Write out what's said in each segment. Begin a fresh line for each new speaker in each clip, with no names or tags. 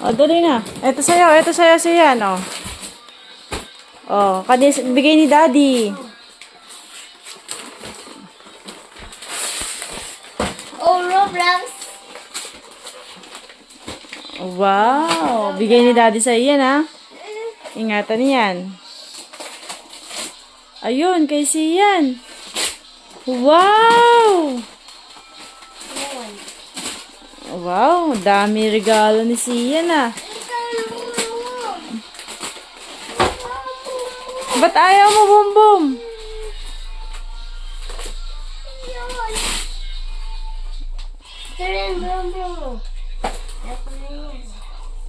O, dali na. Ito sa'yo siyan, o. O, bigay ni Daddy.
Oh, Roblox.
Wow, bigay ni Daddy sa'yo yan, ha. Ingatan yan. Ayun, kay Sian. Wow! Wow, dami regalo ni Sian, ah. Ba't ayaw mo, Bumbum?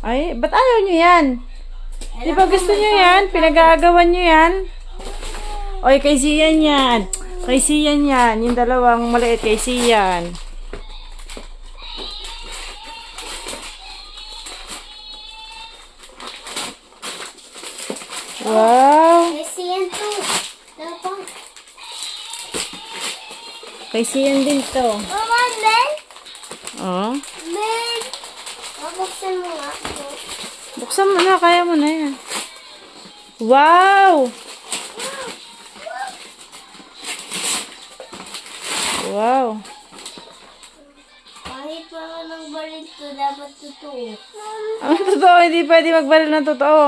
Ay, ba't ayaw nyo yan? Di ba gusto nyo yan? Pinag-aagawan nyo yan? Oy, kay Sian yan. Kay Sian yan. Yung dalawang maliit kay Sian. Wow.
Kay Sian to.
Kay Sian din to.
Mama, Ben?
Oh.
Ben? Buksan mo nga.
Buksan mo na. Kaya mo na yan. Wow. Wow.
Kahit mga nang baril to, dapat totoo.
Ang totoo, hindi pwede magbaril ng totoo.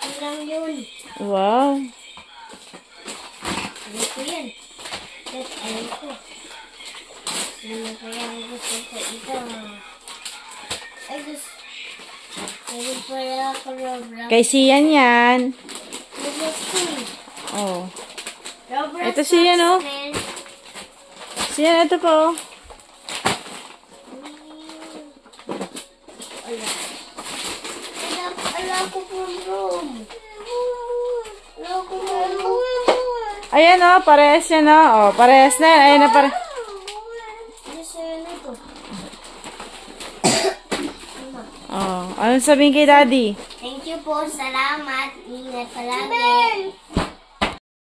Ano lang yun?
Wow.
Ano ko yan? Ano ko? Ano kaya ang gusto ko ito? Ay, gusto. Ay, pala ako Roblox.
Kay Sian yan.
Roblox ko.
Oh.
Roblox
Ito Sian, oh. Sian, ito po.
Ala ko from room. Ala ko from room.
Ayan, oh. Parehas yan, oh. Oh, parehas na yan. Ayan na, parehas.
Gusto yun ito.
Oh. Anong sabihin kay Daddy?
Thank you po. Salamat. Ingat palagi.